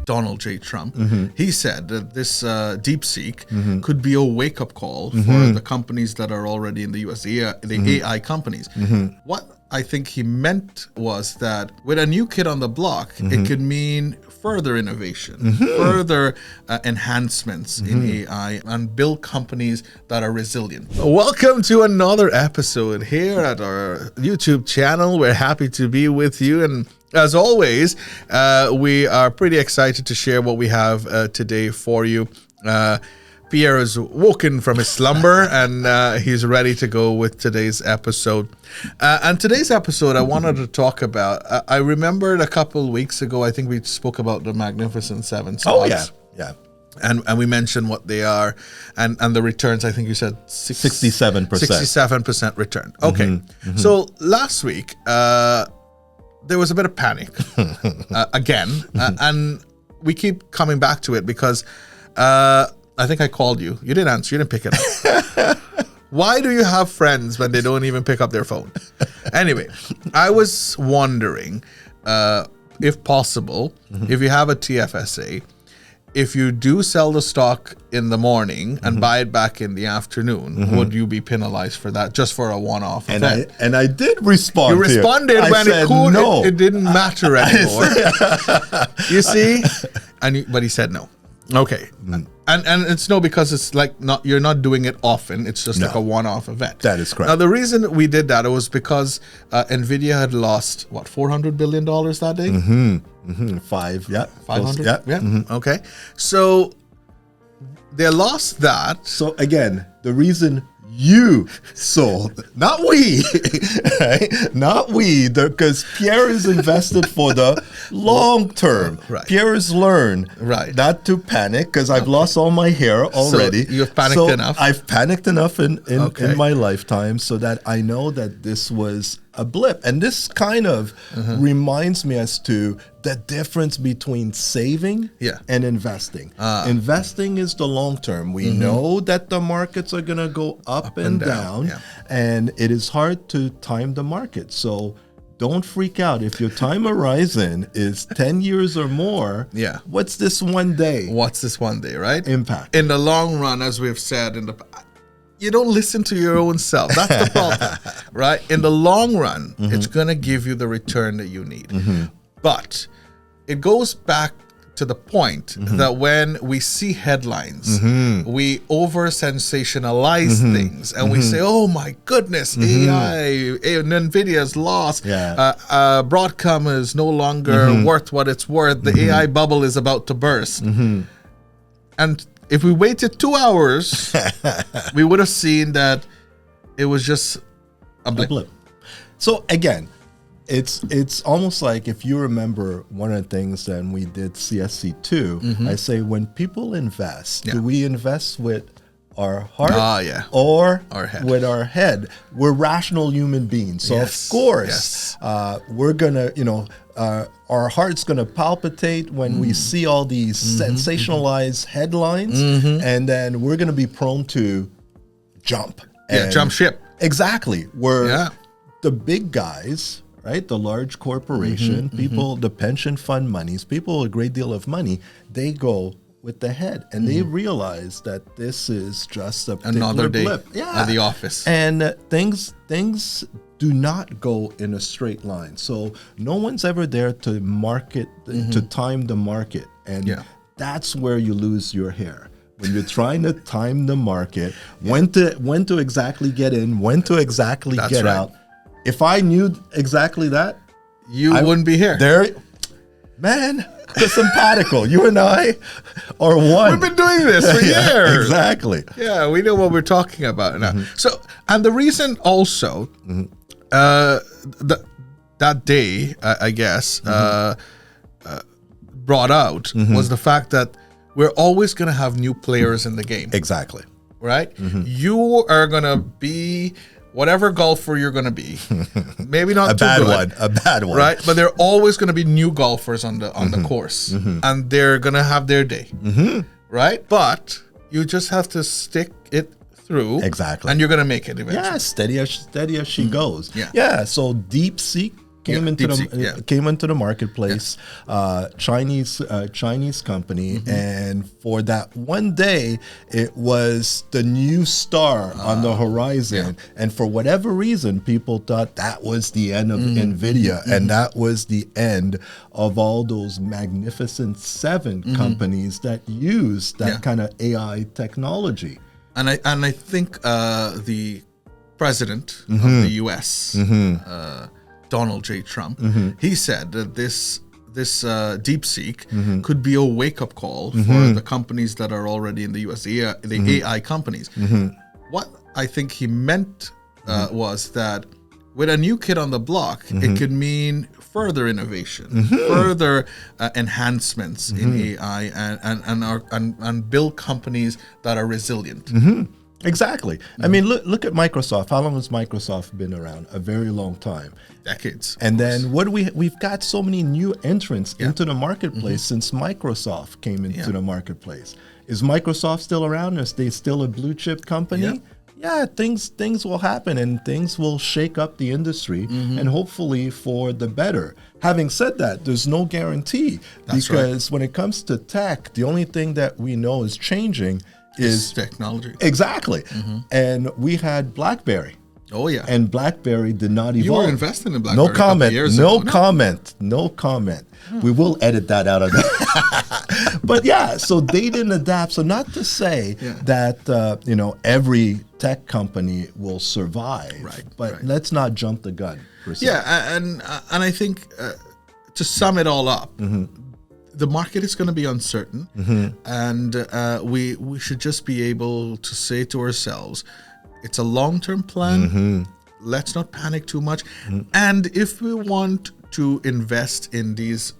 Donald J. Trump, he said that this DeepSeek could be a wake-up call for the companies that are already in the US, the AI companies. What I think he meant was that with a new kid on the block, it could mean further innovation, further enhancements in AI, and build companies that are resilient. Welcome to another episode here at our YouTube channel. We're happy to be with you, and as always, we are pretty excited to share what we have today for you. Pierre is woken from his slumber and he's ready to go with today's episode. And today's episode, I wanted to talk about, I remembered a couple weeks ago, I think we spoke about the Magnificent Seven stocks. Oh, yeah. And we mentioned what they are and the returns. I think you said 67%. 67% return. Okay. So last week, there was a bit of panic again. And we keep coming back to it because I think I called you. You didn't answer. You didn't pick it up. Why do you have friends when they don't even pick up their phone? Anyway, I was wondering, if possible, if you have a TFSA, if you do sell the stock in the morning and buy it back in the afternoon, would you be penalized for that, just for a one-off event? And I did respond. You responded when it could. No. It didn't matter anymore. You see? But he said no. Okay. And it's no, because it's like you're not doing it often. It's just like a one-off event. That is correct. Now, the reason we did that, it was because Nvidia had lost, $400 billion that day? 500? Yeah. Okay. So they lost that. So again, the reason you sold, not we, right? Not we, because Pierre is invested for the long term. Right. Pierre has learned not to panic, because I've lost all my hair already. So you've panicked enough? I've panicked enough in my lifetime so that I know that this was a blip. And this kind of reminds me as to the difference between saving and investing. Investing is the long term. We know that the markets are going to go up and down, and it is hard to time the market. So don't freak out. If your time horizon is 10 years or more, what's this one day? What's this one day, right? Impact. In the long run, as we've said in the past, you don't listen to your own self. That's the problem, right? In the long run, it's going to give you the return that you need. But it goes back to the point that when we see headlines, we over-sensationalize things, and we say, oh my goodness, AI, Nvidia's lost, Broadcom is no longer worth what it's worth, the AI bubble is about to burst. And if we waited 2 hours, we would have seen that it was just a blip. So again, it's almost like, if you remember one of the things that we did CSC2, I say, when people invest, do we invest with our heart or our head? With our head? We're rational human beings. So of course, we're going to, our heart's going to palpitate when we see all these sensationalized headlines, and then we're going to be prone to jump. Jump ship. Exactly. Where the big guys, right, the large corporation, people, the pension fund monies, people with a great deal of money, they go with the head, and they realize that this is just another day blip. at the office. And things do not go in a straight line. So no one's ever there to market, to time the market. And that's where you lose your hair. When you're trying to time the market, when to exactly get in, when to exactly get out. If I knew exactly that, I wouldn't be here. Man, the simpatico. You and I are one. We've been doing this for years. Exactly. Yeah, we know what we're talking about now. So, and the reason also, that day, I guess, brought out was the fact that we're always going to have new players in the game. Exactly. Right? You are going to be whatever golfer you're going to be. Maybe not a bad one. Right? But there are always going to be new golfers on the course. And they're going to have their day. Right? But you just have to stick it through. Exactly. And you're going to make it eventually. Yeah, steady as she goes. Yeah. Yeah, so DeepSeek came into the marketplace. Chinese company, and for that one day, it was the new star on the horizon. And for whatever reason, people thought that was the end of Nvidia, and that was the end of all those magnificent 7 companies that use that kind of AI technology. And I think the president of the U.S., Donald J. Trump, he said that this DeepSeek could be a wake-up call for the companies that are already in the U.S., the AI companies. What I think he meant was that with a new kid on the block, it could mean further innovation, further enhancements in AI, and build companies that are resilient. Exactly. I mean, look at Microsoft. How long has Microsoft been around? A very long time. Decades. And then what do we've got so many new entrants into the marketplace since Microsoft came into the marketplace. Is Microsoft still around? Is they still a blue chip company? Yeah, things will happen, and things will shake up the industry, and hopefully for the better. Having said that, there's no guarantee, because when it comes to tech, the only thing that we know is changing is technology. Exactly. And we had BlackBerry. Oh yeah. And BlackBerry did not evolve. You were investing in BlackBerry. No comment. No comment. We will edit that out of that. But yeah, so they didn't adapt. So not to say that every tech company will survive. Right. But let's not jump the gun. Yeah, and I think to sum it all up, the market is going to be uncertain, and we should just be able to say to ourselves, it's a long-term plan. Let's not panic too much. And if we want to invest in these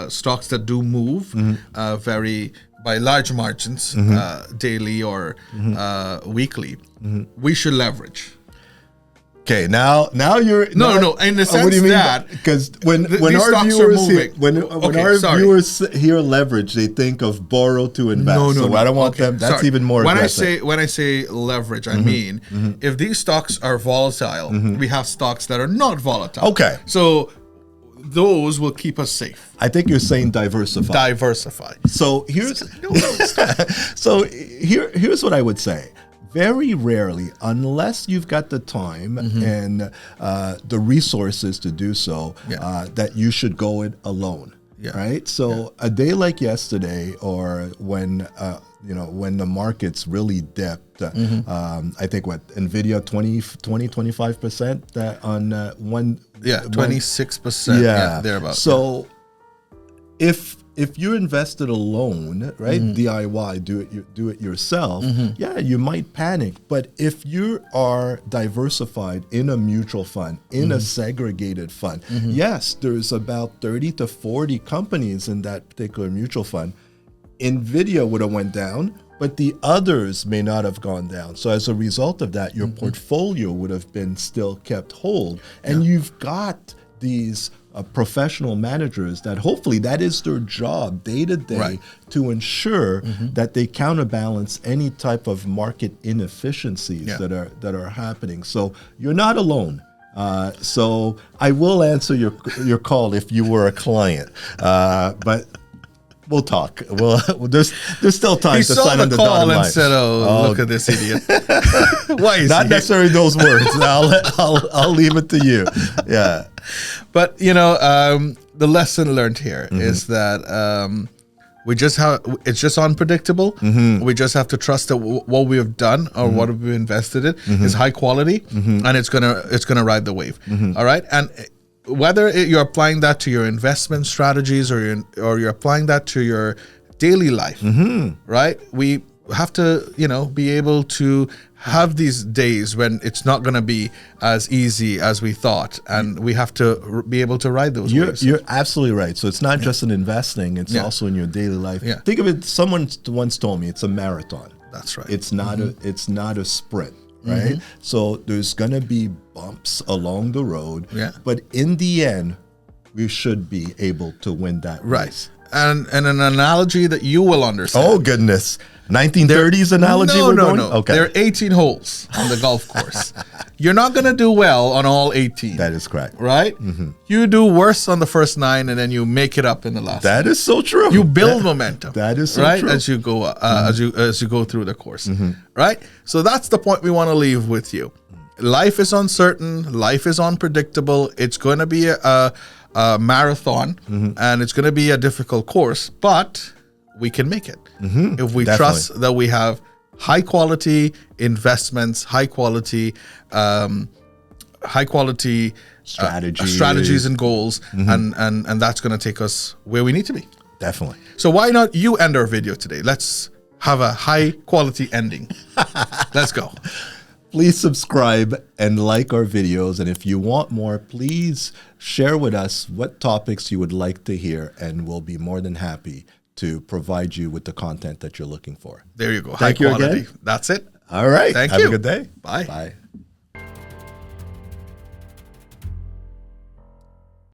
stocks that do move by large margins, daily or weekly, we should leverage. Okay, now you're no. In the sense what do you mean that because when our viewers hear leverage, they think of borrow to invest. No. I don't want them. That's even more aggressive. When I say leverage, I mean if these stocks are volatile, we have stocks that are not volatile. Okay, so those will keep us safe. I think you're saying diversify. So here's here's what I would say. Very rarely, unless you've got the time and the resources to do so, that you should go it alone. Right. So a day like yesterday, or when the markets really dipped, I think Nvidia 25% on one. 26%. Yeah, thereabouts. So if you're invested alone, right, DIY, do it yourself, you might panic. But if you are diversified in a mutual fund, in a segregated fund, yes, there's about 30 to 40 companies in that particular mutual fund. Nvidia would have went down, but the others may not have gone down. So as a result of that, your portfolio would have been still kept whole. And you've got these professional managers that hopefully that is their job day to day to ensure that they counterbalance any type of market inefficiencies that are happening. So you're not alone. So I will answer your call if you were a client, but we'll talk. Well, there's still time to sign on the dotted line. He said, look at this idiot. Why is not necessarily those words? I'll leave it to you. Yeah. But the lesson learned here is that it's just unpredictable. We just have to trust that what we have done or what we've invested in is high quality, and it's gonna ride the wave. All right, and whether you're applying that to your investment strategies or you're applying that to your daily life, right? We have to, be able to have these days when it's not going to be as easy as we thought, and we have to be able to ride those waves. You're absolutely right. So it's not just in investing; it's also in your daily life. Think of it. Someone once told me it's a marathon. That's right. It's not a sprint. Right? So there's going to be bumps along the road, but in the end, we should be able to win that race. and an analogy that you will understand. Oh, goodness. 1930s analogy? No. Okay. There are 18 holes on the golf course. You're not going to do well on all 18. That is correct. Right? You do worse on the first 9, and then you make it up in the last. That is so true. You build momentum. That is so right? true. As you go, as you go through the course, right? So that's the point we want to leave with you. Life is uncertain. Life is unpredictable. It's going to be a marathon, and it's going to be a difficult course, but we can make it if we trust that we have high quality investments, high quality strategies and goals, and that's going to take us where we need to be. Definitely. So why not you end our video today? Let's have a high quality ending. Let's go. Please subscribe and like our videos. And if you want more, please share with us what topics you would like to hear, and we'll be more than happy to provide you with the content that you're looking for. There you go. Thank you high quality. Again. That's it. All right. Thank you. Have a good day. Bye. Bye.